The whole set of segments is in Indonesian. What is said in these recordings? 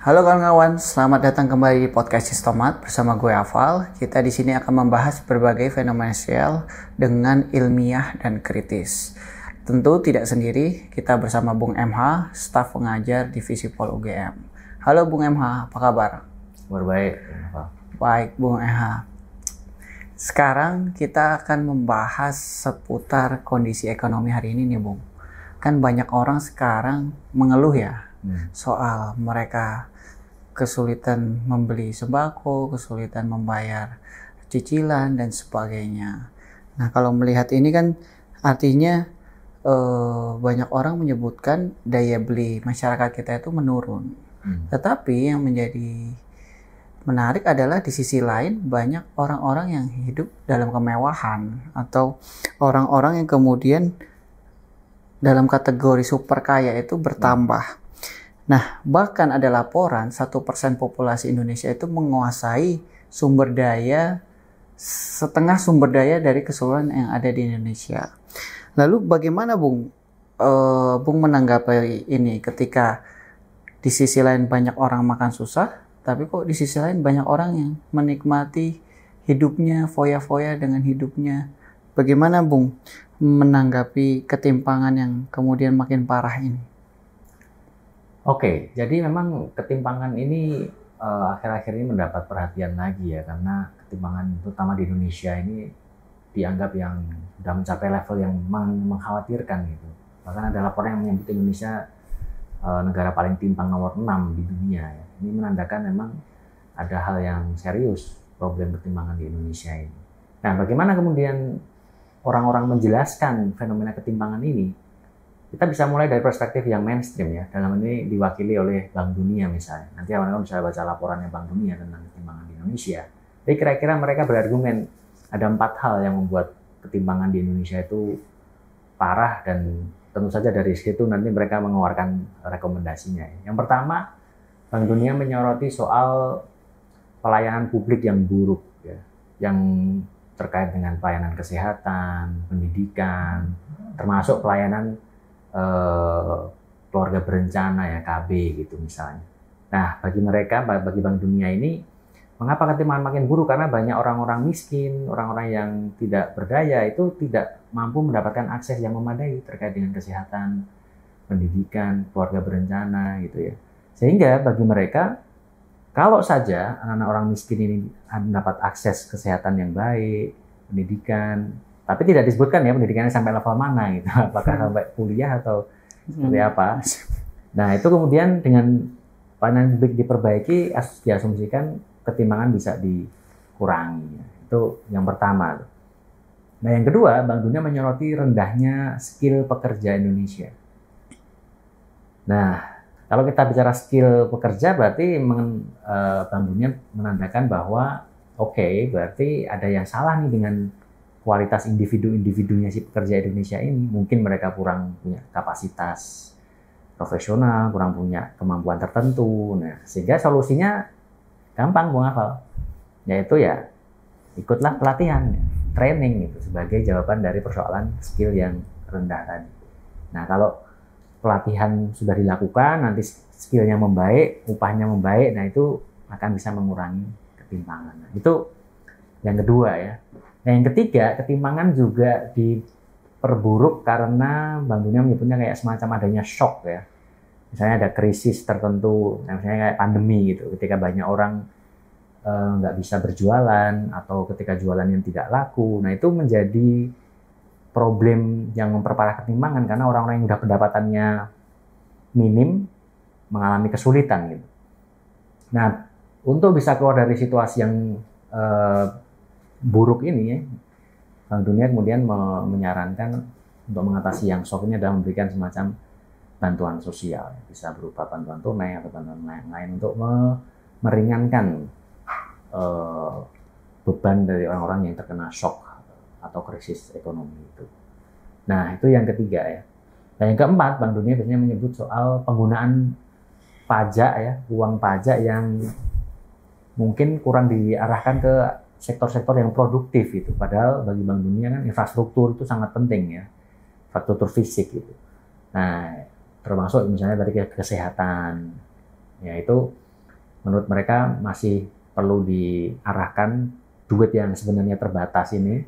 Halo kawan-kawan, selamat datang kembali di podcast Sistomat bersama gue Afal. Kita di sini akan membahas berbagai fenomena sosial dengan ilmiah dan kritis. Tentu tidak sendiri, kita bersama Bung MH, staf pengajar Divisi Pol UGM. Halo Bung MH, apa kabar? Baik. Baik Bung MH. Sekarang kita akan membahas seputar kondisi ekonomi hari ini nih Bung. Kan banyak orang sekarang mengeluh ya soal mereka kesulitan membeli sembako, kesulitan membayar cicilan dan sebagainya. Nah, kalau melihat ini kan artinya banyak orang menyebutkan daya beli masyarakat kita itu menurun. Tetapi yang menjadi menarik adalah di sisi lain banyak orang-orang yang hidup dalam kemewahan atau orang-orang yang kemudian dalam kategori super kaya itu bertambah. Nah, bahkan ada laporan 1% populasi Indonesia itu menguasai sumber daya, setengah sumber daya dari keseluruhan yang ada di Indonesia. Lalu bagaimana Bung menanggapi ini ketika di sisi lain banyak orang makan susah, tapi kok di sisi lain banyak orang yang menikmati hidupnya, foya-foya dengan hidupnya. Bagaimana Bung menanggapi ketimpangan yang kemudian makin parah ini? Oke, jadi memang ketimpangan ini akhir-akhir ini mendapat perhatian lagi ya, karena ketimpangan terutama di Indonesia ini dianggap yang sudah mencapai level yang mengkhawatirkan gitu. Bahkan ada laporan yang menyebut Indonesia negara paling timpang nomor 6 di dunia ya. Ini menandakan memang ada hal yang serius problem ketimpangan di Indonesia ini. Nah, bagaimana kemudian orang-orang menjelaskan fenomena ketimpangan ini? Kita bisa mulai dari perspektif yang mainstream ya, dalam ini diwakili oleh Bank Dunia misalnya. Nanti teman-teman bisa baca laporannya Bank Dunia tentang ketimpangan di Indonesia. Jadi kira-kira mereka berargumen ada 4 hal yang membuat ketimpangan di Indonesia itu parah, dan tentu saja dari situ nanti mereka mengeluarkan rekomendasinya. Yang pertama, Bank Dunia menyoroti soal pelayanan publik yang buruk ya, yang terkait dengan pelayanan kesehatan, pendidikan, termasuk pelayanan keluarga berencana ya, KB gitu misalnya. Nah, bagi Bank Dunia ini, mengapa ketimpangan makin buruk? Karena banyak orang-orang miskin, orang-orang yang tidak berdaya itu tidak mampu mendapatkan akses yang memadai terkait dengan kesehatan, pendidikan, keluarga berencana gitu ya. Sehingga bagi mereka, kalau saja anak-anak orang miskin ini mendapat akses kesehatan yang baik, pendidikan, tapi tidak disebutkan ya pendidikannya sampai level mana gitu, apakah sampai kuliah atau seperti apa. Nah, itu kemudian dengan pelayanan publik diperbaiki, diasumsikan ketimpangan bisa dikurangi. Itu yang pertama. Nah, yang kedua, Bank Dunia menyoroti rendahnya skill pekerja Indonesia. Nah, kalau kita bicara skill pekerja, berarti Bank Dunia menandakan bahwa berarti ada yang salah nih dengan kualitas individu-individunya si pekerja Indonesia ini. Mungkin mereka kurang punya kapasitas profesional, kurang punya kemampuan tertentu. Nah, sehingga solusinya gampang Bung Afal, yaitu ya ikutlah pelatihan, training gitu, sebagai jawaban dari persoalan skill yang rendah tadi. Nah, kalau pelatihan sudah dilakukan, nanti skillnya membaik, upahnya membaik, nah itu akan bisa mengurangi ketimpangan. Nah, itu yang kedua ya. Nah, yang ketiga, ketimpangan juga diperburuk karena Bank Dunia menyebutnya kayak semacam adanya shock ya. Misalnya ada krisis tertentu, misalnya kayak pandemi gitu, ketika banyak orang nggak bisa berjualan atau ketika jualannya tidak laku. Nah, itu menjadi problem yang memperparah ketimpangan karena orang-orang yang udah pendapatannya minim mengalami kesulitan gitu. Nah, untuk bisa keluar dari situasi yang buruk ini ya, Bank Dunia kemudian menyarankan untuk mengatasi yang shock ini adalah memberikan semacam bantuan sosial, bisa berupa bantuan tunai atau bantuan lain untuk meringankan beban dari orang-orang yang terkena shock atau krisis ekonomi itu. Nah, itu yang ketiga ya. Dan yang keempat, Bank Dunia biasanya menyebut soal penggunaan pajak ya, uang pajak yang mungkin kurang diarahkan ke sektor-sektor yang produktif itu. Padahal bagi Bank Dunia kan infrastruktur itu sangat penting ya, infrastruktur fisik gitu. Nah, termasuk misalnya dari kesehatan, ya itu menurut mereka masih perlu diarahkan duit yang sebenarnya terbatas ini,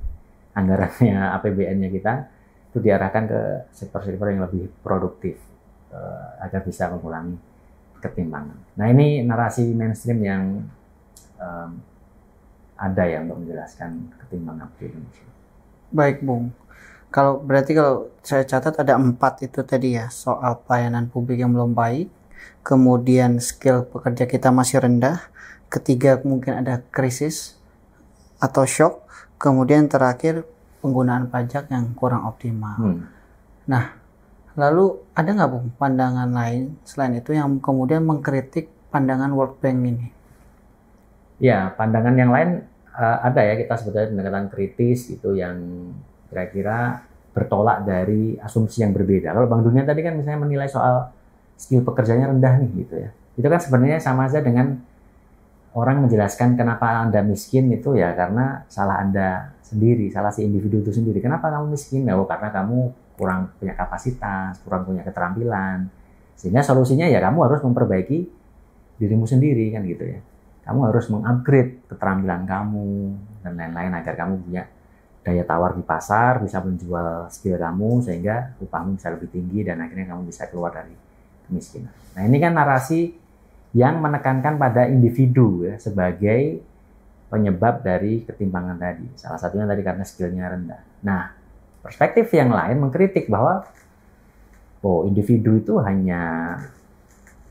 anggarannya APBN-nya kita, itu diarahkan ke sektor-sektor yang lebih produktif agar bisa mengurangi ketimpangan. Nah, ini narasi mainstream yang ada ya untuk menjelaskan ketimpangan di Indonesia. Baik, Bung. Berarti kalau saya catat ada 4 itu tadi ya, soal pelayanan publik yang belum baik, kemudian skill pekerja kita masih rendah, ketiga mungkin ada krisis atau shock, kemudian terakhir penggunaan pajak yang kurang optimal. Nah, lalu ada nggak, Bung, pandangan lain selain itu yang kemudian mengkritik pandangan World Bank ini? Ya, pandangan yang lain ada ya, kita sebutnya pendekatan kritis itu yang kira-kira bertolak dari asumsi yang berbeda. Kalau Bank Dunia tadi kan misalnya menilai soal skill pekerjanya rendah nih gitu ya. Itu kan sebenarnya sama aja dengan orang menjelaskan kenapa Anda miskin itu ya karena salah Anda sendiri, salah si individu itu sendiri. Kenapa kamu miskin? Oh, karena kamu kurang punya kapasitas, kurang punya keterampilan. Sehingga solusinya ya kamu harus memperbaiki dirimu sendiri kan gitu ya. Kamu harus mengupgrade keterampilan kamu dan lain-lain agar kamu punya daya tawar di pasar, bisa menjual skill kamu sehingga upahmu bisa lebih tinggi dan akhirnya kamu bisa keluar dari kemiskinan. Nah, ini kan narasi yang menekankan pada individu ya sebagai penyebab dari ketimpangan tadi. Salah satunya tadi karena skillnya rendah. Nah, perspektif yang lain mengkritik bahwa individu itu hanya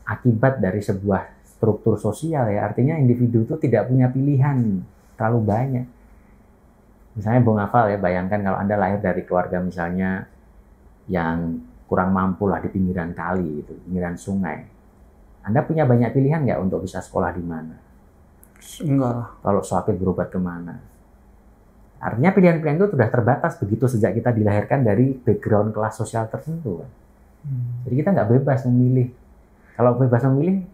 akibat dari sebuah struktur sosial ya, artinya individu itu tidak punya pilihan terlalu banyak. Misalnya Bung Afal ya, bayangkan kalau Anda lahir dari keluarga misalnya yang kurang mampu lah di pinggiran kali itu, pinggiran sungai. Anda punya banyak pilihan nggak untuk bisa sekolah di mana? Enggak. Kalau sakit berobat kemana? Artinya pilihan-pilihan itu sudah terbatas begitu sejak kita dilahirkan dari background kelas sosial tertentu. Jadi kita nggak bebas memilih. Kalau bebas memilih,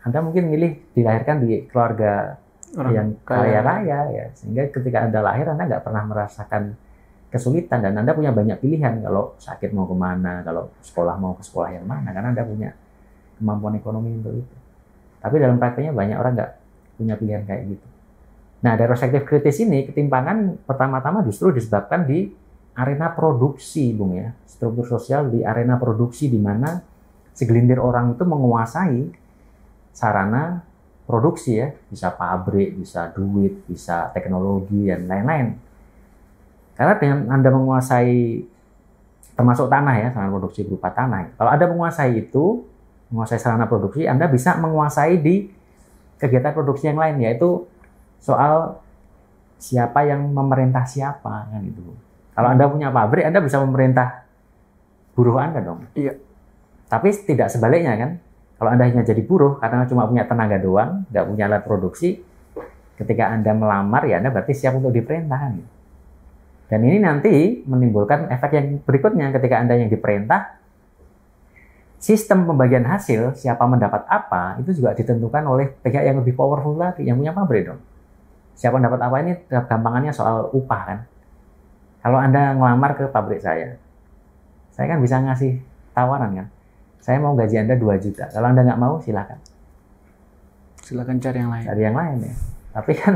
Anda mungkin milih dilahirkan di keluarga yang kaya-raya ya, sehingga ketika Anda lahir Anda nggak pernah merasakan kesulitan dan Anda punya banyak pilihan kalau sakit mau kemana, kalau sekolah mau ke sekolah yang mana, karena Anda punya kemampuan ekonomi untuk itu. Tapi dalam prakteknya banyak orang nggak punya pilihan kayak gitu. Nah, dari perspektif kritis ini, ketimpangan pertama-tama justru disebabkan di arena produksi, Bung ya, struktur sosial di arena produksi di mana segelintir orang itu menguasai sarana produksi ya, bisa pabrik, bisa duit, bisa teknologi, dan lain-lain. Karena dengan Anda menguasai, termasuk tanah ya, sarana produksi berupa tanah. Kalau Anda menguasai itu, menguasai sarana produksi, Anda bisa menguasai di kegiatan produksi yang lain, yaitu soal siapa yang memerintah siapa, kan itu. Kalau Anda punya pabrik, Anda bisa memerintah buruh Anda dong. Iya. Tapi tidak sebaliknya kan. Kalau Anda hanya jadi buruh karena cuma punya tenaga doang, nggak punya alat produksi, ketika Anda melamar ya Anda berarti siap untuk diperintahkan. Dan ini nanti menimbulkan efek yang berikutnya ketika Anda yang diperintah, sistem pembagian hasil, siapa mendapat apa, itu juga ditentukan oleh pihak yang lebih powerful tadi, yang punya pabrik dong. Siapa mendapat apa ini gampangannya soal upah kan. Kalau Anda ngelamar ke pabrik saya kan bisa ngasih tawaran kan. Saya mau gaji Anda 2 juta. Kalau Anda nggak mau, silakan. Silakan cari yang lain. Cari yang lain ya. Tapi kan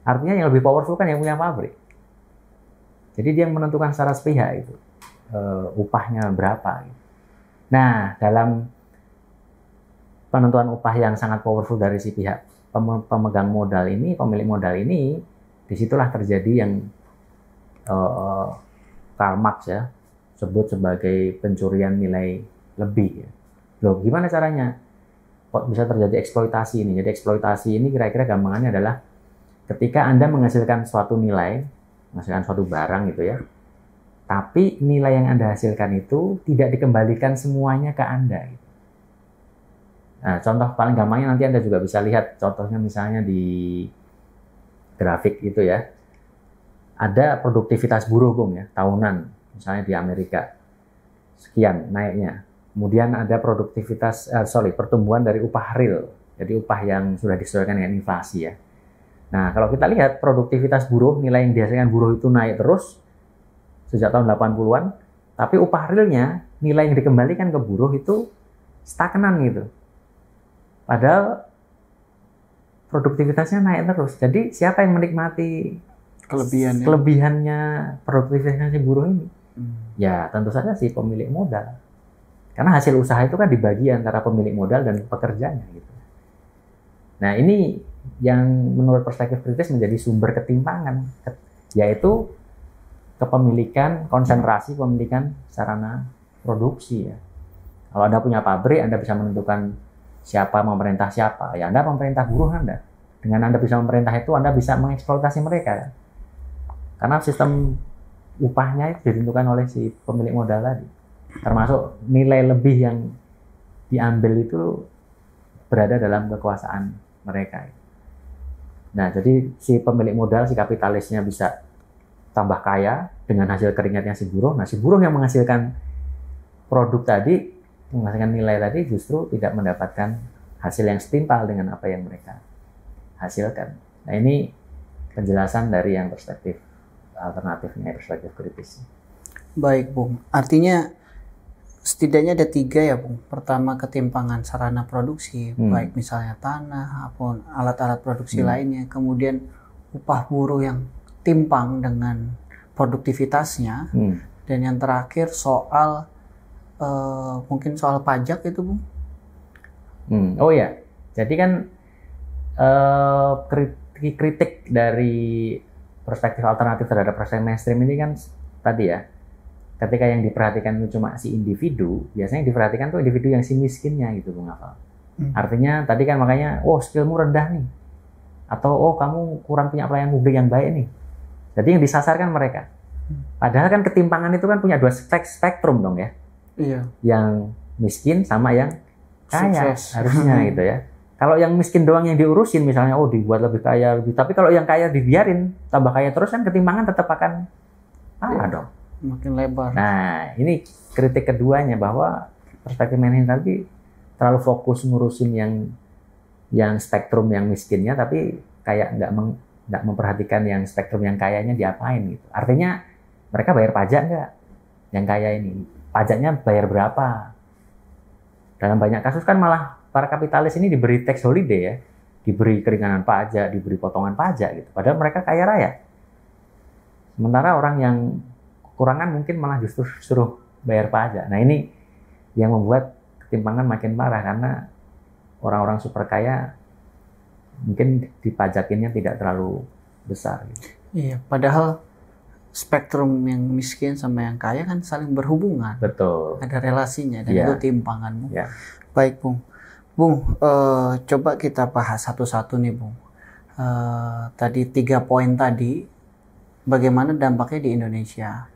artinya yang lebih powerful kan yang punya pabrik. Jadi dia yang menentukan secara sepihak itu upahnya berapa. Gitu. Nah, dalam penentuan upah yang sangat powerful dari si pihak pemegang modal ini, pemilik modal ini, disitulah terjadi yang Karl Marx ya sebut sebagai pencurian nilai lebih. Ya. Loh, gimana caranya? Kok bisa terjadi eksploitasi ini? Jadi eksploitasi ini kira-kira gampangannya adalah ketika Anda menghasilkan suatu nilai, menghasilkan suatu barang gitu ya, tapi nilai yang Anda hasilkan itu tidak dikembalikan semuanya ke Anda. Gitu. Nah, contoh paling gampangnya nanti Anda juga bisa lihat contohnya misalnya di grafik itu ya. Ada produktivitas buruh Bung ya, tahunan misalnya di Amerika sekian naiknya. Kemudian ada pertumbuhan dari upah real, jadi upah yang sudah disesuaikan dengan inflasi ya. Nah, kalau kita lihat produktivitas buruh, nilai yang dihasilkan buruh itu naik terus sejak tahun 80-an, tapi upah realnya, nilai yang dikembalikan ke buruh itu stagnan gitu. Padahal produktivitasnya naik terus. Jadi siapa yang menikmati kelebihannya produktivitasnya si buruh ini? Ya tentu saja si pemilik modal. Karena hasil usaha itu kan dibagi antara pemilik modal dan pekerjanya gitu. Nah ini yang menurut perspektif kritis menjadi sumber ketimpangan, yaitu kepemilikan, konsentrasi pemilikan sarana produksi ya. Kalau Anda punya pabrik, Anda bisa menentukan siapa memerintah siapa. Ya Anda memerintah buruh Anda. Dengan Anda bisa memerintah itu, Anda bisa mengeksploitasi mereka. Karena sistem upahnya itu ditentukan oleh si pemilik modal tadi. Termasuk nilai lebih yang diambil itu berada dalam kekuasaan mereka. Nah, jadi si pemilik modal, si kapitalisnya bisa tambah kaya dengan hasil keringatnya si buruh. Nah, si buruh yang menghasilkan produk tadi, menghasilkan nilai tadi justru tidak mendapatkan hasil yang setimpal dengan apa yang mereka hasilkan. Nah, ini penjelasan dari yang perspektif alternatifnya, perspektif kritis. Baik, Bung. Artinya setidaknya ada 3 ya, Bung. Pertama, ketimpangan sarana produksi, baik misalnya tanah maupun alat-alat produksi lainnya. Kemudian upah buruh yang timpang dengan produktivitasnya. Dan yang terakhir soal mungkin soal pajak itu, Bung. Oh ya, jadi kan kritik dari perspektif alternatif terhadap perspektif mainstream ini kan tadi ya, ketika yang diperhatikan itu cuma si individu, biasanya yang diperhatikan tuh individu yang si miskinnya gitu, Bung Afal. Artinya tadi kan makanya, skillmu rendah nih, atau kamu kurang punya pelayanan publik yang baik nih. Jadi yang disasarkan mereka. Padahal kan ketimpangan itu kan punya 2 spektrum dong ya. Iya. Yang miskin sama yang kaya harusnya gitu ya. Kalau yang miskin doang yang diurusin misalnya, dibuat lebih kaya, tapi kalau yang kaya dibiarin tambah kaya terus kan ketimpangan tetap akan dong. Makin lebar. Nah, ini kritik keduanya bahwa perspektif mainstream tadi terlalu fokus ngurusin yang spektrum yang miskinnya, tapi kayak nggak memperhatikan yang spektrum yang kayanya diapain gitu. Artinya mereka bayar pajak nggak? Yang kaya ini pajaknya bayar berapa? Dalam banyak kasus kan malah para kapitalis ini diberi tax holiday ya, diberi keringanan pajak, diberi potongan pajak gitu. Padahal mereka kaya raya. Sementara orang yang kekurangan mungkin malah justru suruh bayar pajak. Nah ini yang membuat ketimpangan makin parah karena orang-orang super kaya mungkin dipajakinnya tidak terlalu besar. Gitu. Iya, padahal spektrum yang miskin sama yang kaya kan saling berhubungan. Betul. Ada relasinya dan itu timpanganmu. Ya. Baik, Bung. Bung, coba kita bahas satu-satu nih, Bung. Tadi 3 poin tadi, bagaimana dampaknya di Indonesia?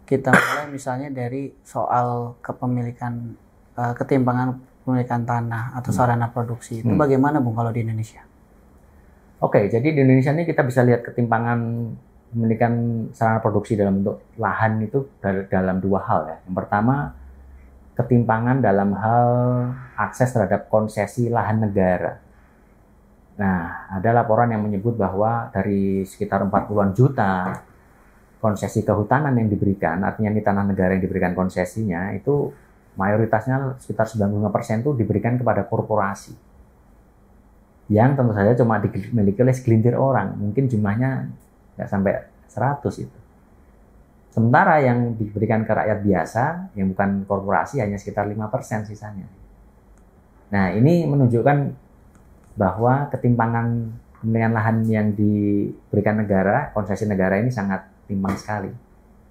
Kita mulai misalnya dari soal kepemilikan, ketimpangan pemilikan tanah atau sarana produksi. Itu bagaimana, Bung, kalau di Indonesia? Oke, jadi di Indonesia ini kita bisa lihat ketimpangan pemilikan sarana produksi dalam bentuk lahan itu dalam 2 hal ya. Yang pertama, ketimpangan dalam hal akses terhadap konsesi lahan negara. Nah, ada laporan yang menyebut bahwa dari sekitar 40-an juta konsesi kehutanan yang diberikan, artinya ini tanah negara yang diberikan konsesinya, itu mayoritasnya sekitar 95% itu diberikan kepada korporasi. Yang tentu saja cuma dimiliki oleh segelintir orang, mungkin jumlahnya nggak sampai 100 itu. Sementara yang diberikan ke rakyat biasa, yang bukan korporasi, hanya sekitar 5% sisanya. Nah, ini menunjukkan bahwa ketimpangan pemilikan lahan yang diberikan negara, konsesi negara ini sangat timpang sekali.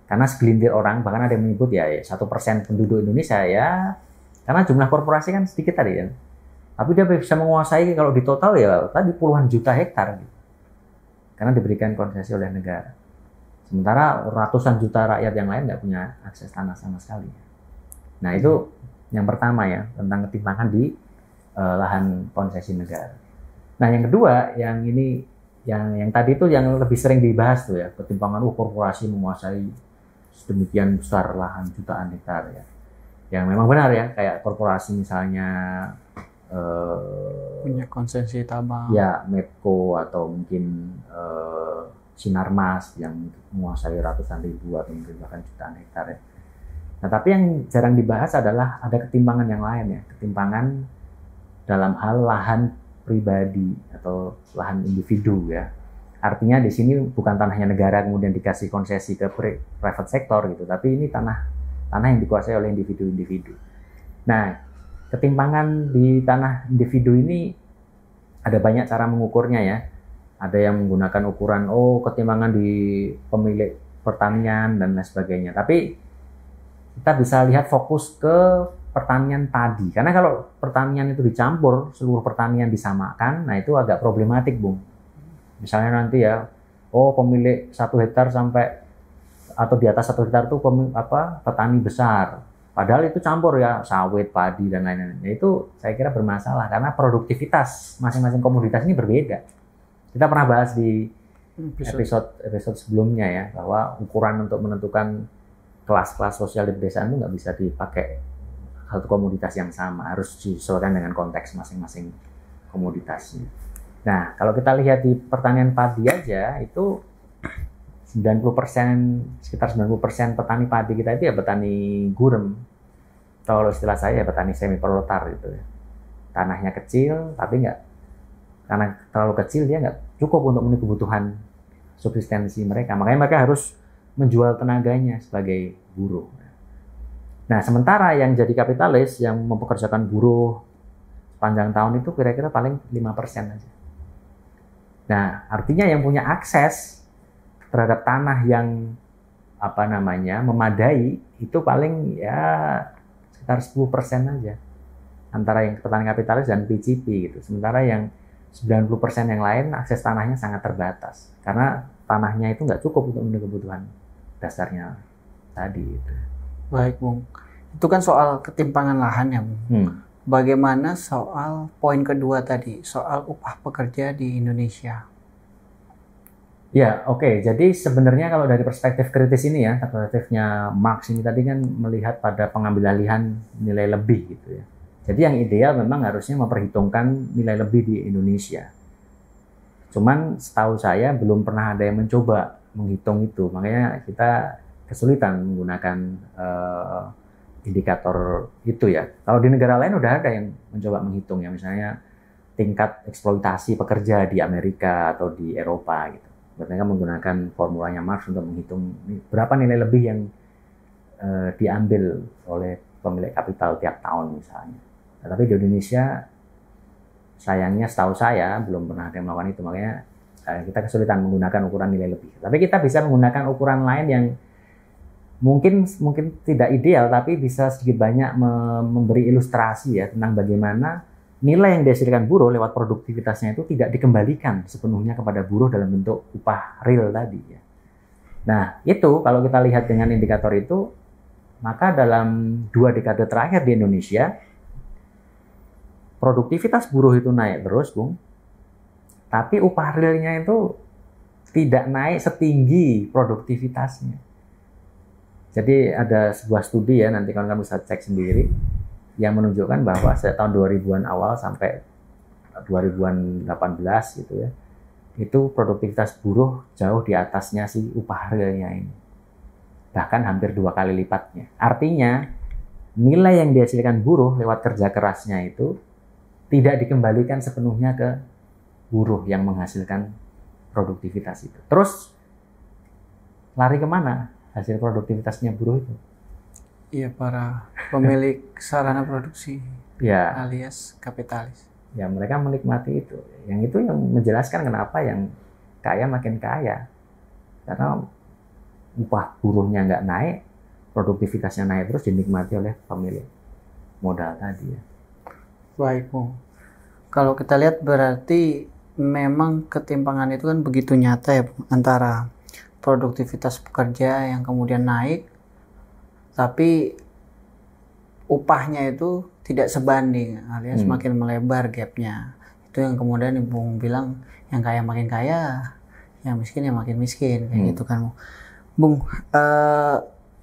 Karena segelintir orang, bahkan ada yang menyebut ya 1% penduduk Indonesia ya, karena jumlah korporasi kan sedikit tadi ya. Tapi dia bisa menguasai kalau di total ya tadi puluhan juta hektar. Gitu. Karena diberikan konsesi oleh negara. Sementara ratusan juta rakyat yang lain nggak punya akses tanah sama sekali. Nah itu yang pertama ya, tentang ketimpangan di lahan konsesi negara. Nah yang kedua, yang ini, yang tadi itu yang lebih sering dibahas tuh ya, ketimpangan korporasi menguasai sedemikian besar lahan jutaan hektar ya. Yang memang benar ya, kayak korporasi misalnya punya konsesi tambang. Ya, Medco atau mungkin Sinarmas yang menguasai ratusan ribu atau mungkin bahkan jutaan hektar ya. Nah, tapi yang jarang dibahas adalah ada ketimpangan yang lain ya, ketimpangan dalam hal lahan pribadi atau lahan individu ya. Artinya di sini bukan tanahnya negara kemudian dikasih konsesi ke private sector gitu, tapi ini tanah yang dikuasai oleh individu-individu. Nah, ketimpangan di tanah individu ini ada banyak cara mengukurnya ya. Ada yang menggunakan ukuran ketimpangan di pemilik pertanian dan lain sebagainya. Tapi kita bisa lihat fokus ke pertanian padi. Karena kalau pertanian itu dicampur, seluruh pertanian disamakan, nah itu agak problematik, Bung. Misalnya nanti ya, pemilik 1 hektar sampai atau di atas 1 hektar itu petani besar. Padahal itu campur ya, sawit, padi dan lain-lain. Itu saya kira bermasalah karena produktivitas masing-masing komoditas ini berbeda. Kita pernah bahas di episode sebelumnya ya, bahwa ukuran untuk menentukan kelas-kelas sosial di pedesaan itu nggak bisa dipakai satu komoditas yang sama, harus disesuaikan dengan konteks masing-masing komoditasnya. Nah, kalau kita lihat di pertanian padi aja, itu 90%, sekitar 90% petani padi kita itu ya petani gurem. Atau kalau istilah saya ya petani semi proletar gitu ya. Tanahnya kecil, tapi karena terlalu kecil dia nggak cukup untuk memenuhi kebutuhan subsistensi mereka. Makanya mereka harus menjual tenaganya sebagai buruh. Nah, sementara yang jadi kapitalis yang mempekerjakan buruh sepanjang tahun itu kira-kira paling 5% aja. Nah, artinya yang punya akses terhadap tanah yang memadai itu paling ya sekitar 10% aja antara yang petani kapitalis dan PCP gitu. Sementara yang 90% yang lain akses tanahnya sangat terbatas karena tanahnya itu nggak cukup untuk memenuhi kebutuhan dasarnya tadi itu. Baik, Bung. Itu kan soal ketimpangan lahan ya, Bung. Bagaimana soal poin kedua tadi, soal upah pekerja di Indonesia? Ya, oke. Jadi sebenarnya kalau dari perspektif kritis ini ya, perspektifnya Marx ini tadi kan melihat pada pengambil alihan nilai lebih gitu ya. Jadi yang ideal memang harusnya memperhitungkan nilai lebih di Indonesia. Cuman setahu saya belum pernah ada yang mencoba menghitung itu. Makanya kita kesulitan menggunakan indikator itu ya. Kalau di negara lain udah ada yang mencoba menghitung ya. Misalnya tingkat eksploitasi pekerja di Amerika atau di Eropa gitu. Mereka menggunakan formulanya Marx untuk menghitung berapa nilai lebih yang diambil oleh pemilik kapital tiap tahun misalnya. Nah, tapi di Indonesia sayangnya setahu saya belum pernah ada yang melakukan itu, makanya kita kesulitan menggunakan ukuran nilai lebih. Tapi kita bisa menggunakan ukuran lain yang mungkin tidak ideal, tapi bisa sedikit banyak memberi ilustrasi ya tentang bagaimana nilai yang dihasilkan buruh lewat produktivitasnya itu tidak dikembalikan sepenuhnya kepada buruh dalam bentuk upah real tadi ya. Nah, itu kalau kita lihat dengan indikator itu, maka dalam 2 dekade terakhir di Indonesia produktivitas buruh itu naik terus, Bung. Tapi upah realnya itu tidak naik setinggi produktivitasnya. Jadi ada sebuah studi ya, nanti kamu bisa cek sendiri, yang menunjukkan bahwa sejak tahun 2000-an awal sampai 2018 gitu ya, itu produktivitas buruh jauh di atasnya si upah realnya ini. Bahkan hampir 2 kali lipatnya. Artinya, nilai yang dihasilkan buruh lewat kerja kerasnya itu tidak dikembalikan sepenuhnya ke buruh yang menghasilkan produktivitas itu. Terus, lari kemana hasil produktivitasnya buruh itu? Iya, para pemilik sarana produksi ya, alias kapitalis. Ya, mereka menikmati itu. Yang itu yang menjelaskan kenapa yang kaya makin kaya. Karena upah buruhnya nggak naik, produktivitasnya naik terus dinikmati oleh pemilik modal tadi ya. Baik, Bung. Kalau kita lihat berarti memang ketimpangan itu kan begitu nyata ya, Bung, antara produktivitas pekerja yang kemudian naik, tapi upahnya itu tidak sebanding, alias makin melebar gapnya. Itu yang kemudian Bung bilang yang kaya makin kaya, yang miskin yang makin miskin, kayak gitu kan, Bung.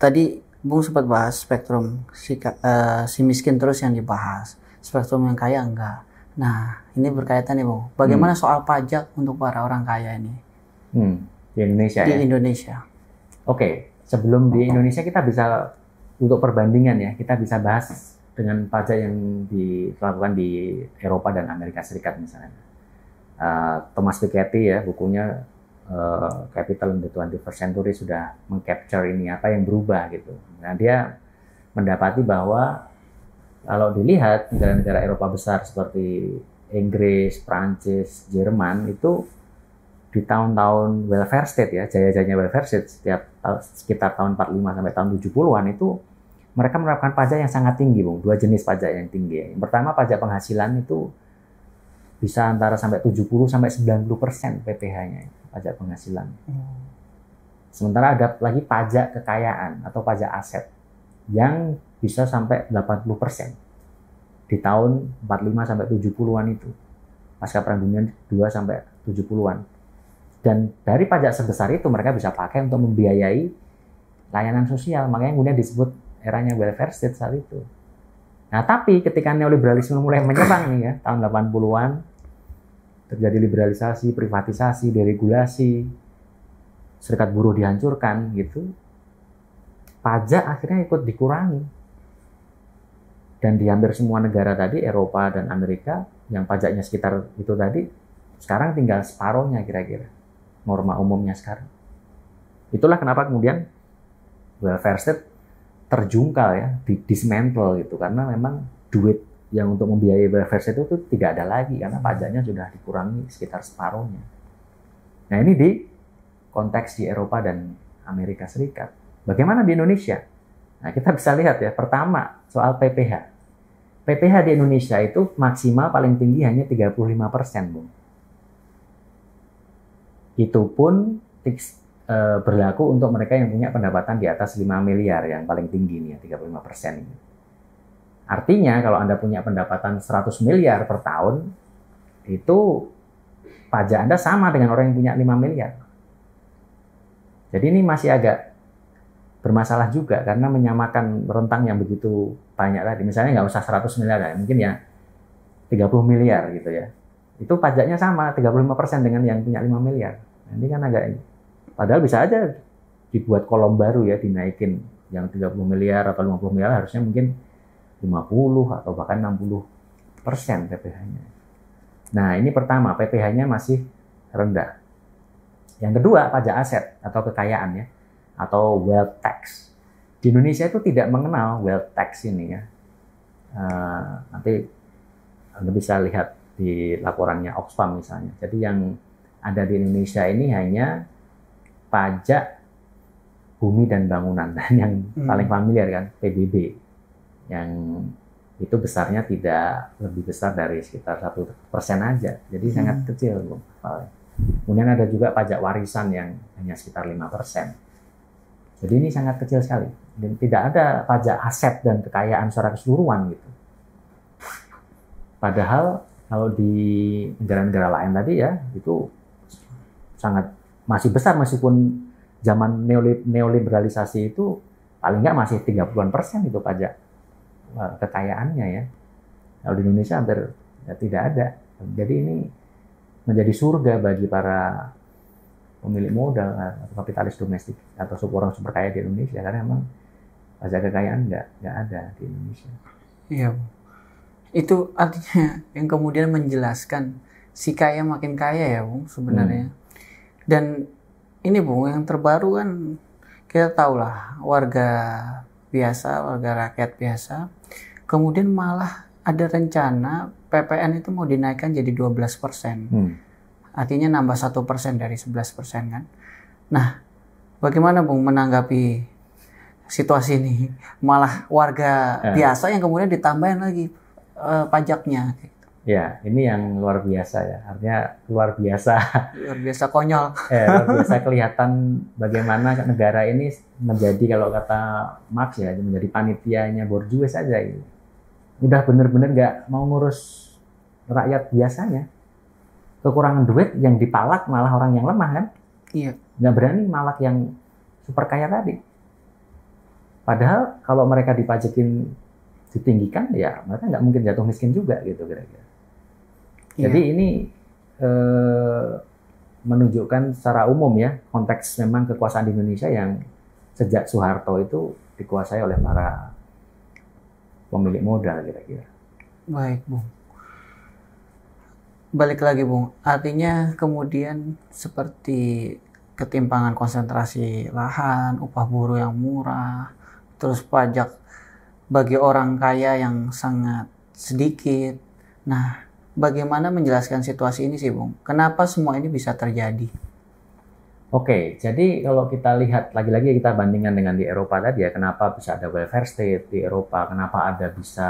Tadi Bung sempat bahas spektrum si miskin terus yang dibahas, spektrum yang kaya enggak. Nah, ini berkaitan nih, Bung. Bagaimana soal pajak untuk para orang kaya ini? Di Indonesia di Indonesia. Oke, sebelum di Indonesia kita bisa untuk perbandingan ya, kita bisa bahas dengan pajak yang dilakukan di Eropa dan Amerika Serikat misalnya. Thomas Piketty ya, bukunya Capital in the 21st Century sudah mengcapture ini apa yang berubah gitu. Nah, dia mendapati bahwa kalau dilihat negara-negara Eropa besar seperti Inggris, Prancis, Jerman itu di tahun-tahun welfare state ya, jaya-jayanya welfare state sekitar tahun 45 sampai tahun 70-an itu mereka menerapkan pajak yang sangat tinggi, Bung. Dua jenis pajak yang tinggi. Yang pertama pajak penghasilan itu bisa antara sampai 70 sampai 90% PPh-nya, pajak penghasilan. Sementara ada lagi pajak kekayaan atau pajak aset yang bisa sampai 80% di tahun 45 sampai 70-an itu. Pasca Perang Dunia 2 sampai 70-an. Dan dari pajak sebesar itu mereka bisa pakai untuk membiayai layanan sosial, makanya kemudian disebut eranya welfare state saat itu. Nah, tapi ketika neoliberalisme mulai menyerang nih ya, tahun 80-an, terjadi liberalisasi, privatisasi, deregulasi, serikat buruh dihancurkan gitu, pajak akhirnya ikut dikurangi. Dan di hampir semua negara tadi, Eropa dan Amerika, yang pajaknya sekitar itu tadi, sekarang tinggal separohnya kira-kira, norma umumnya sekarang. Itulah kenapa kemudian welfare state terjungkal ya, dismantle gitu, karena memang duit yang untuk membiayai welfare state itu tidak ada lagi karena pajaknya sudah dikurangi sekitar separuhnya. Nah, ini di konteks di Eropa dan Amerika Serikat. Bagaimana di Indonesia? Nah, kita bisa lihat ya, pertama soal PPh. PPh di Indonesia itu maksimal paling tinggi hanya 35%, Bung. Itu pun berlaku untuk mereka yang punya pendapatan di atas 5 miliar yang paling tinggi nih ya, 35% ini. Artinya kalau Anda punya pendapatan 100 miliar per tahun, itu pajak Anda sama dengan orang yang punya 5 miliar. Jadi ini masih agak bermasalah juga karena menyamakan rentang yang begitu banyak tadi. Misalnya nggak usah 100 miliar, ya, mungkin ya 30 miliar gitu ya. Itu pajaknya sama, 35% dengan yang punya 5 miliar. Nah, ini kan agak ini. Padahal bisa aja dibuat kolom baru ya, dinaikin yang 30 miliar atau 50 miliar harusnya mungkin 50 atau bahkan 60% PPh-nya. Nah, ini pertama, PPh-nya masih rendah. Yang kedua, pajak aset atau kekayaan ya, atau wealth tax. Di Indonesia itu tidak mengenal wealth tax ini ya. Nanti Anda bisa lihat di laporannya Oxfam misalnya. Jadi yang ada di Indonesia ini hanya pajak bumi dan bangunan, dan yang paling familiar kan PBB, yang itu besarnya tidak lebih besar dari sekitar 1% aja, jadi sangat kecil, Bung. Kemudian ada juga pajak warisan yang hanya sekitar 5%. Jadi ini sangat kecil sekali, dan tidak ada pajak aset dan kekayaan secara keseluruhan gitu. Padahal kalau di negara-negara lain tadi ya, itu sangat masih besar, meskipun zaman neoliberalisasi itu paling nggak masih 30% itu pajak kekayaannya ya. Kalau di Indonesia hampir ya, tidak ada. Jadi ini menjadi surga bagi para pemilik modal atau kapitalis domestik atau orang super kaya di Indonesia, karena memang pajak kekayaan nggak ada di Indonesia. Iya, itu artinya yang kemudian menjelaskan si kaya makin kaya ya, Bung, sebenarnya. Dan ini, Bung, yang terbaru kan kita tahu lah, warga biasa, warga rakyat biasa, kemudian malah ada rencana PPN itu mau dinaikkan jadi 12%. Artinya nambah 1% dari 11% kan. Nah, bagaimana, Bung, menanggapi situasi ini? Malah warga biasa yang kemudian ditambahin lagi pajaknya. Ya, ini yang luar biasa ya. Artinya luar biasa. Luar biasa konyol. Luar biasa kelihatan bagaimana negara ini menjadi, kalau kata Marx ya, menjadi panitianya borjuis saja ini. Udah bener-bener nggak mau ngurus rakyat biasanya. Kekurangan duit yang dipalak malah orang yang lemah kan? Iya. Nggak berani malak yang super kaya tadi. Padahal kalau mereka dipajakin ditinggikan, ya mereka nggak mungkin jatuh miskin juga gitu kira-kira. Jadi ini menunjukkan secara umum ya, konteks memang kekuasaan di Indonesia yang sejak Soeharto itu dikuasai oleh para pemilik modal kira-kira. Baik, Bung. Balik lagi, Bung. Artinya kemudian seperti ketimpangan konsentrasi lahan, upah buruh yang murah, terus pajak bagi orang kaya yang sangat sedikit. Nah, bagaimana menjelaskan situasi ini sih, Bung? Kenapa semua ini bisa terjadi? Oke, jadi kalau kita lihat lagi-lagi kita bandingkan dengan di Eropa tadi ya, kenapa bisa ada welfare state di Eropa, kenapa ada bisa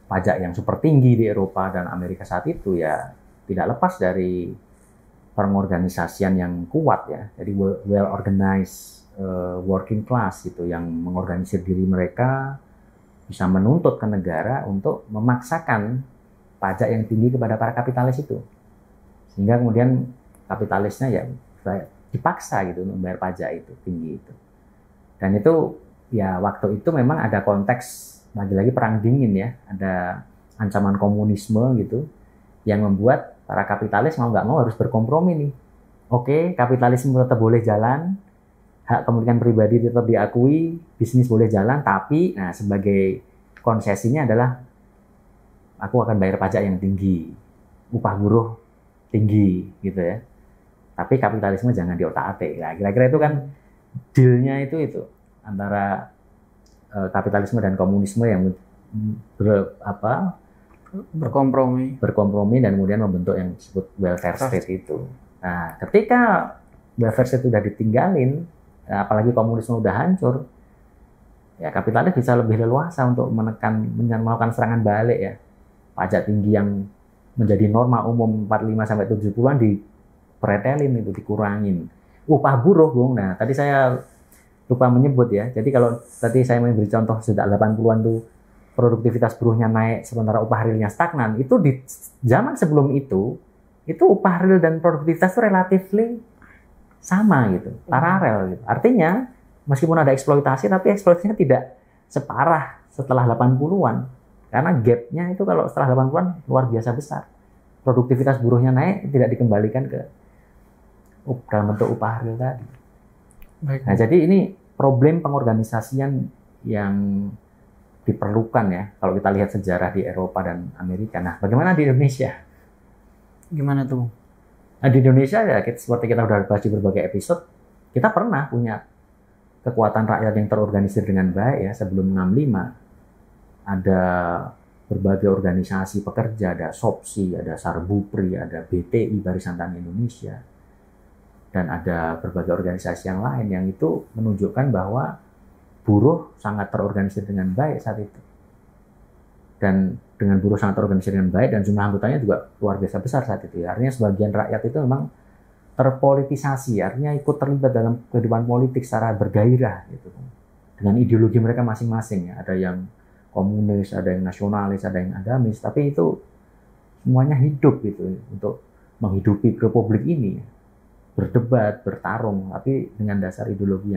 pajak yang super tinggi di Eropa dan Amerika saat itu ya tidak lepas dari pengorganisasian yang kuat ya, jadi well organized working class gitu yang mengorganisir diri mereka bisa menuntut ke negara untuk memaksakan pajak yang tinggi kepada para kapitalis itu, sehingga kemudian kapitalisnya ya dipaksa gitu untuk membayar pajak itu tinggi itu. Dan itu ya waktu itu memang ada konteks lagi-lagi perang dingin ya, ada ancaman komunisme gitu yang membuat para kapitalis mau nggak mau harus berkompromi nih. Oke, kapitalisme tetap boleh jalan, hak kepemilikan pribadi tetap diakui, bisnis boleh jalan, tapi nah sebagai konsesinya adalah aku akan bayar pajak yang tinggi, upah buruh tinggi gitu ya. Tapi kapitalisme jangan diotak-atik. Nah, kira-kira itu kan deal-nya itu antara kapitalisme dan komunisme yang berkompromi dan kemudian membentuk yang disebut welfare state itu. Nah, ketika welfare state sudah ditinggalin, apalagi komunisme udah hancur, ya kapitalis bisa lebih leluasa untuk melakukan serangan balik ya. Pajak tinggi yang menjadi norma umum 45-70-an dipretelin itu, dikurangin. Upah buruh, Bung. Nah, tadi saya lupa menyebut ya. Jadi kalau tadi saya memberi contoh sejak 80-an tuh produktivitas buruhnya naik sementara upah realnya stagnan, itu di zaman sebelum itu upah real dan produktivitas itu relatifly sama gitu, paralel gitu. Artinya meskipun ada eksploitasi, tapi eksploitasinya tidak separah setelah 80-an. Karena gap-nya itu kalau setelah 80-an luar biasa besar. Produktivitas buruhnya naik, tidak dikembalikan ke dalam bentuk upah real tadi. Baik. Nah, jadi ini problem pengorganisasian yang diperlukan ya, kalau kita lihat sejarah di Eropa dan Amerika. Nah, bagaimana di Indonesia? Gimana tuh? Nah, di Indonesia ya, seperti kita udah bahas di berbagai episode, kita pernah punya kekuatan rakyat yang terorganisir dengan baik ya, sebelum 65. Ada berbagai organisasi pekerja, ada SOPSI, ada Sarbupri, ada BTI, Barisan Tani Indonesia, dan ada berbagai organisasi yang lain yang itu menunjukkan bahwa buruh sangat terorganisir dengan baik saat itu. Dan dengan buruh sangat terorganisir dengan baik dan jumlah anggotanya juga luar biasa besar saat itu. Artinya sebagian rakyat itu memang terpolitisasi, artinya ikut terlibat dalam kehidupan politik secara bergairah gitu. Dengan ideologi mereka masing-masing ya. Ada yang komunis, ada yang nasionalis, ada yang agamis, tapi itu semuanya hidup gitu untuk menghidupi republik ini, berdebat, bertarung, tapi dengan dasar ideologi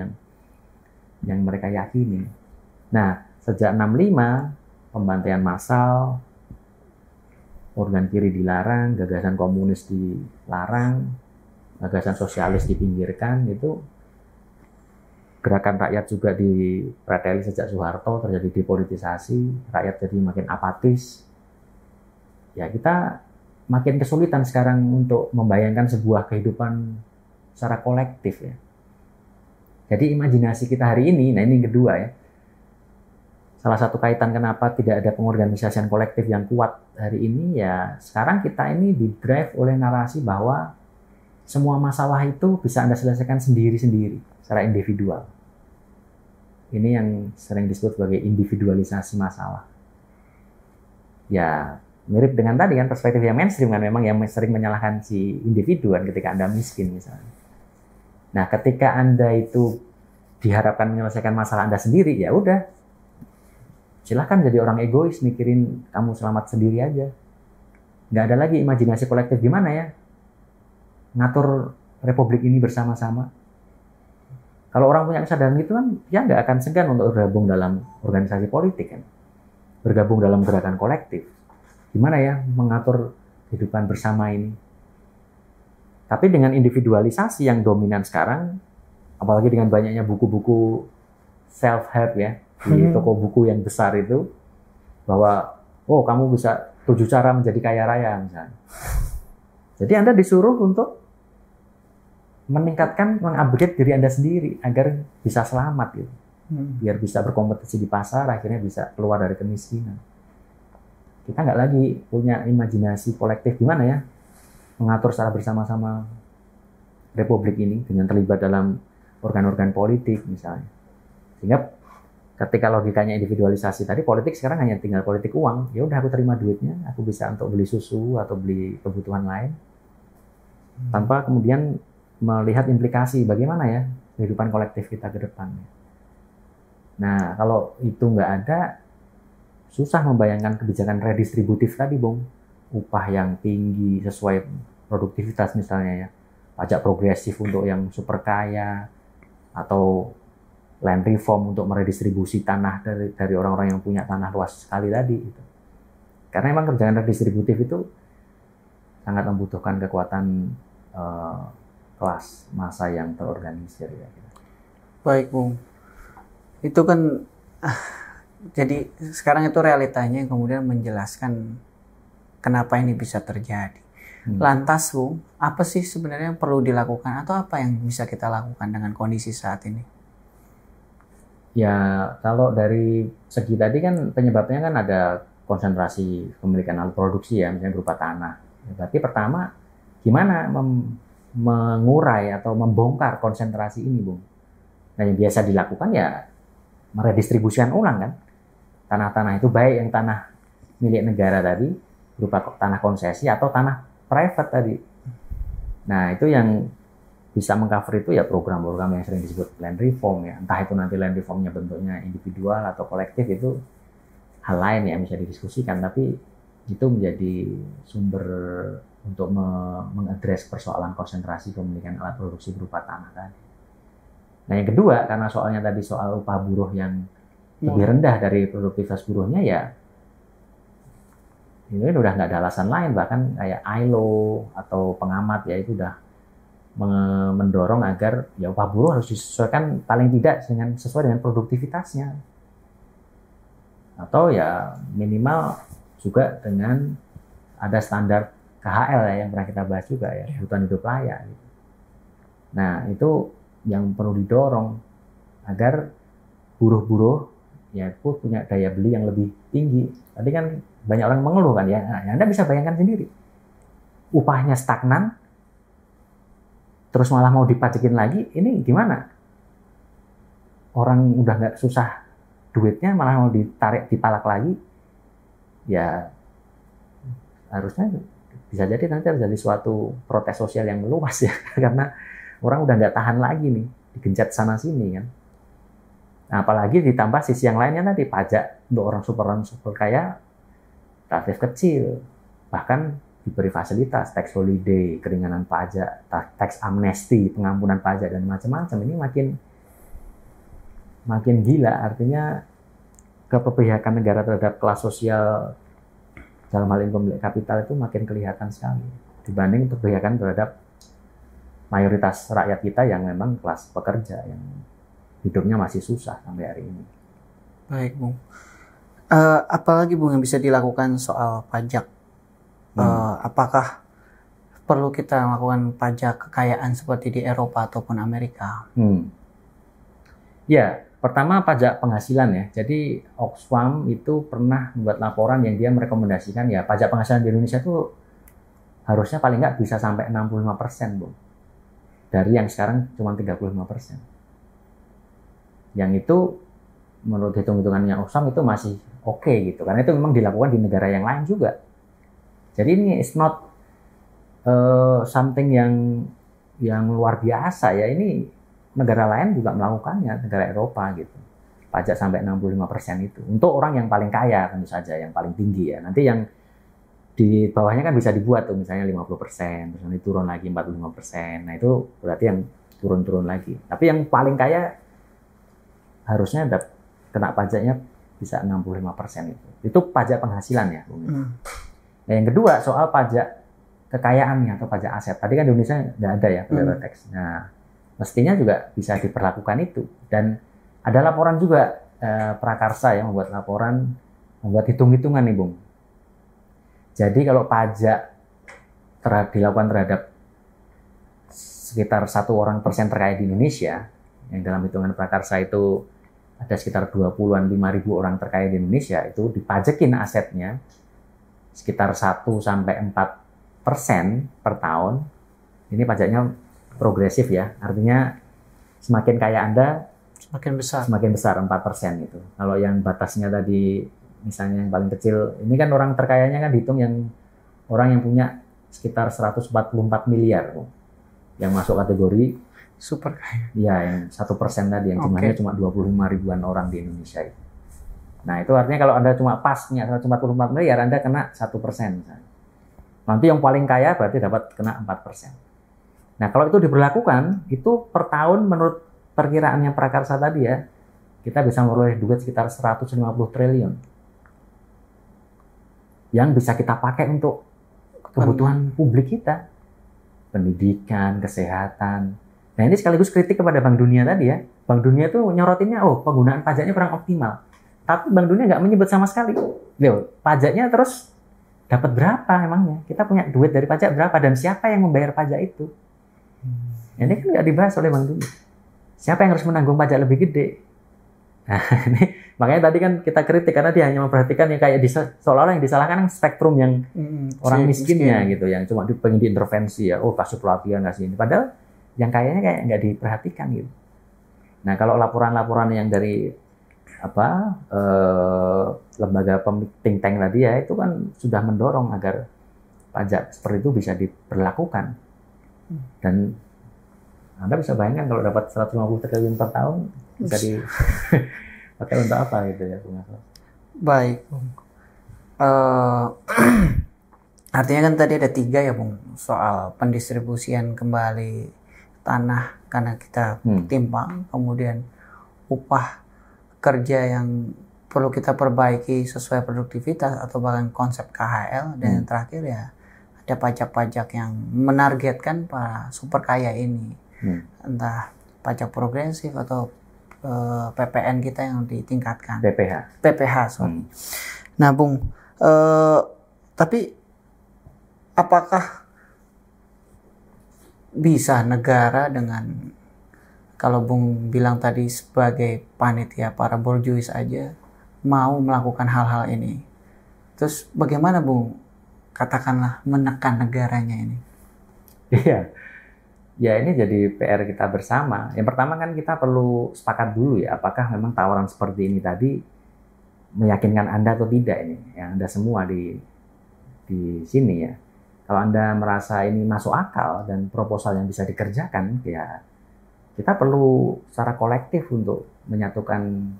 yang mereka yakini. Nah, sejak 65 pembantaian massal, organ kiri dilarang, gagasan komunis dilarang, gagasan sosialis dipinggirkan, itu gerakan rakyat juga dipreteli sejak Soeharto, terjadi depolitisasi, rakyat jadi makin apatis. Ya, kita makin kesulitan sekarang untuk membayangkan sebuah kehidupan secara kolektif ya. Jadi imajinasi kita hari ini, nah ini yang kedua ya. Salah satu kaitan kenapa tidak ada pengorganisasian kolektif yang kuat hari ini ya, sekarang kita ini di-drive oleh narasi bahwa semua masalah itu bisa Anda selesaikan sendiri-sendiri, secara individual. Ini yang sering disebut sebagai individualisasi masalah. Ya, mirip dengan tadi kan perspektif yang mainstream kan, memang yang sering menyalahkan si individuan ketika Anda miskin misalnya. Nah, ketika Anda itu diharapkan menyelesaikan masalah Anda sendiri, ya udah, silahkan jadi orang egois, mikirin kamu selamat sendiri aja. Nggak ada lagi imajinasi kolektif gimana ya ngatur republik ini bersama-sama. Kalau orang punya kesadaran itu kan, dia nggak akan segan untuk bergabung dalam organisasi politik kan, bergabung dalam gerakan kolektif. Gimana ya mengatur kehidupan bersama ini? Tapi dengan individualisasi yang dominan sekarang, apalagi dengan banyaknya buku-buku self-help ya, di toko buku yang besar itu, bahwa oh kamu bisa 7 cara menjadi kaya raya misalnya. Jadi Anda disuruh untuk meningkatkan, mengupgrade diri Anda sendiri agar bisa selamat gitu. Biar bisa berkompetisi di pasar, akhirnya bisa keluar dari kemiskinan. Kita nggak lagi punya imajinasi kolektif gimana ya mengatur secara bersama-sama republik ini dengan terlibat dalam organ-organ politik misalnya. Sehingga ketika logikanya individualisasi tadi, politik sekarang hanya tinggal politik uang. Ya udah aku terima duitnya, aku bisa untuk beli susu atau beli kebutuhan lain. Tanpa kemudian melihat implikasi bagaimana ya kehidupan kolektif kita ke depan. Nah, kalau itu nggak ada, susah membayangkan kebijakan redistributif tadi, Bung. Upah yang tinggi sesuai produktivitas misalnya ya. Pajak progresif untuk yang super kaya, atau land reform untuk meredistribusi tanah dari orang-orang yang punya tanah luas sekali tadi. Gitu. Karena memang kebijakan redistributif itu sangat membutuhkan kekuatan kelas massa yang terorganisir. Ya. Baik, Bung. Itu kan jadi sekarang itu realitanya yang kemudian menjelaskan kenapa ini bisa terjadi. Lantas, Bung, apa sih sebenarnya yang perlu dilakukan atau apa yang bisa kita lakukan dengan kondisi saat ini? Ya, kalau dari segi tadi kan penyebabnya kan ada konsentrasi pemilikan alat produksi ya, misalnya berupa tanah. Ya, berarti pertama, gimana mengurai atau membongkar konsentrasi ini, Bung? Nah, yang biasa dilakukan ya meredistribusikan ulang kan. Tanah-tanah itu baik yang tanah milik negara tadi, berupa tanah konsesi atau tanah private tadi. Nah, itu yang bisa mengcover itu ya program-program yang sering disebut land reform ya. Entah itu nanti land reformnya bentuknya individual atau kolektif, itu hal lain ya bisa didiskusikan, tapi itu menjadi sumber untuk mengadres persoalan konsentrasi pemilikan alat produksi berupa tanah tadi. Nah, yang kedua, karena soalnya tadi soal upah buruh yang lebih rendah dari produktivitas buruhnya, ya ini udah nggak ada alasan lain, bahkan kayak ILO atau pengamat ya itu udah mendorong agar ya upah buruh harus disesuaikan paling tidak sesuai dengan produktivitasnya, atau ya minimal juga dengan ada standar KHL ya, yang pernah kita bahas juga ya, kebutuhan hidup layak. Nah, itu yang perlu didorong agar buruh-buruh ya itu punya daya beli yang lebih tinggi. Tadi kan banyak orang mengeluh kan ya. Nah, Anda bisa bayangkan sendiri. Upahnya stagnan, terus malah mau dipajakin lagi, ini gimana? Orang udah nggak susah duitnya, malah mau ditarik, dipalak lagi. Ya harusnya bisa jadi nanti terjadi suatu protes sosial yang luas ya. Karena orang udah nggak tahan lagi nih, digencet sana sini kan. Nah, apalagi ditambah sisi yang lainnya tadi, pajak untuk orang super kaya relatif kecil, bahkan diberi fasilitas tax holiday, keringanan pajak, tax amnesty, pengampunan pajak dan macam-macam. Ini makin gila, artinya keberpihakan negara terhadap kelas sosial dalam hal ini pemilik kapital itu makin kelihatan sekali dibanding keberpihakan terhadap mayoritas rakyat kita yang memang kelas pekerja yang hidupnya masih susah sampai hari ini. Baik, Bung. Apalagi, Bung, yang bisa dilakukan soal pajak? Apakah perlu kita melakukan pajak kekayaan seperti di Eropa ataupun Amerika? Ya, pertama pajak penghasilan ya. Jadi Oxfam itu pernah membuat laporan yang dia merekomendasikan ya pajak penghasilan di Indonesia itu harusnya paling nggak bisa sampai 65%, Bung. Dari yang sekarang cuma 35%. Yang itu menurut hitung-hitungannya Oxfam itu masih oke gitu, karena itu memang dilakukan di negara yang lain juga. Jadi ini is not something yang luar biasa ya, ini negara lain juga melakukannya, negara Eropa gitu. Pajak sampai 65% itu untuk orang yang paling kaya tentu saja, yang paling tinggi ya. Nanti yang di bawahnya kan bisa dibuat tuh misalnya 50%, terus nanti turun lagi 45%. Nah, itu berarti yang turun-turun lagi. Tapi yang paling kaya harusnya kena pajaknya bisa 65% itu. Itu pajak penghasilan ya. Nah, yang kedua soal pajak kekayaannya atau pajak aset. Tadi kan di Indonesia nggak ada ya federal tax. Nah, mestinya juga bisa diperlakukan itu. Dan ada laporan juga Prakarsa yang membuat laporan membuat hitung-hitungan nih Bung. Jadi kalau pajak dilakukan terhadap sekitar 1% terkaya di Indonesia, yang dalam hitungan prakarsa itu ada sekitar 25.000 orang terkaya di Indonesia, itu dipajakin asetnya sekitar 1-4% per tahun. Ini pajaknya progresif ya, artinya semakin kaya Anda, semakin besar 4% itu. Kalau yang batasnya tadi, misalnya yang paling kecil, ini kan orang terkayanya kan dihitung yang orang yang punya sekitar 144 miliar, yang masuk kategori super kaya. Ya, yang 1% tadi, yang jumlahnya cuma 25 ribuan orang di Indonesia itu. Nah, itu artinya kalau Anda cuma pasnya 144 miliar, Anda kena 1%. Nanti yang paling kaya berarti dapat kena 4%. Nah, kalau itu diberlakukan, itu per tahun menurut perkiraannya prakarsa tadi ya, kita bisa memperoleh duit sekitar 150 triliun. Yang bisa kita pakai untuk kebutuhan publik kita. Pendidikan, kesehatan. Nah, ini sekaligus kritik kepada Bank Dunia tadi ya. Bank Dunia tuh nyorotinnya, penggunaan pajaknya kurang optimal. Tapi Bank Dunia nggak menyebut sama sekali. Pajaknya terus dapat berapa emangnya? Kita punya duit dari pajak berapa dan siapa yang membayar pajak itu? Ini kan nggak dibahas oleh Bank Dunia. Siapa yang harus menanggung pajak lebih gede? Nah, ini makanya tadi kan kita kritik karena dia hanya memperhatikan yang kayak seolah-olah yang disalahkan spektrum yang orang miskinnya gitu, yang cuma pengen diintervensi ya, kasih pelatihan, kasih ini. Padahal yang kayaknya kayak nggak diperhatikan gitu. Nah, kalau laporan-laporan yang dari lembaga think tank tadi ya, itu kan sudah mendorong agar pajak seperti itu bisa diberlakukan. Dan Anda bisa bayangkan kalau dapat 150 triliun per tahun bisa dipakai untuk apa gitu ya, Bung. Baik, Bung. Artinya kan tadi ada 3 ya, Bung, soal pendistribusian kembali tanah karena kita timpang, kemudian upah kerja yang perlu kita perbaiki sesuai produktivitas atau bahkan konsep KHL, dan yang terakhir ya ada pajak-pajak yang menargetkan para super kaya ini, entah pajak progresif atau PPN kita yang ditingkatkan, PPH sorry. Nah, Bung, tapi apakah bisa negara dengan, kalau Bung bilang tadi sebagai panitia para borjuis aja mau melakukan hal-hal ini, terus bagaimana Bung katakanlah menekan negaranya ini? Iya, ya ini jadi PR kita bersama. Yang pertama kan kita perlu sepakat dulu ya, apakah memang tawaran seperti ini tadi meyakinkan Anda atau tidak ini, yang Anda semua di sini ya. Kalau Anda merasa ini masuk akal dan proposal yang bisa dikerjakan, ya kita perlu secara kolektif untuk menyatukan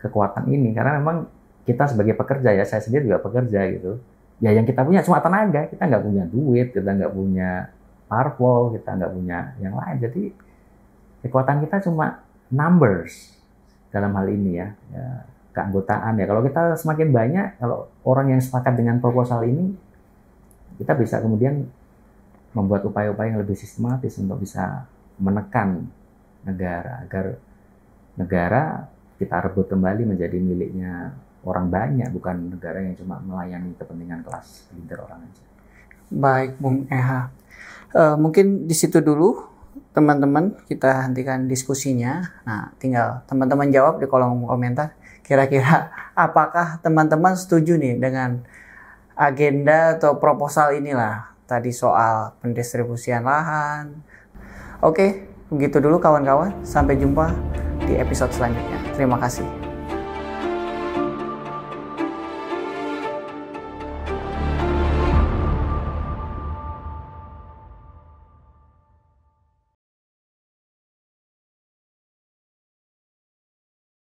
kekuatan ini. Karena memang kita sebagai pekerja ya, saya sendiri juga pekerja gitu. Ya yang kita punya cuma tenaga, kita nggak punya duit, kita nggak punya parpol, kita nggak punya yang lain. Jadi kekuatan kita cuma numbers dalam hal ini ya, keanggotaan ya. Kalau kita semakin banyak, kalau orang yang sepakat dengan proposal ini, kita bisa kemudian membuat upaya-upaya yang lebih sistematis untuk bisa menekan negara agar negara kita rebut kembali menjadi miliknya orang banyak, bukan negara yang cuma melayani kepentingan kelas segelintir orang aja. Baik, Bung Eha. Mungkin di situ dulu teman-teman, kita hentikan diskusinya. Nah, tinggal teman-teman jawab di kolom komentar. Kira-kira apakah teman-teman setuju nih dengan agenda atau proposal inilah tadi soal pendistribusian lahan. Oke, begitu dulu kawan-kawan. Sampai jumpa di episode selanjutnya. Terima kasih.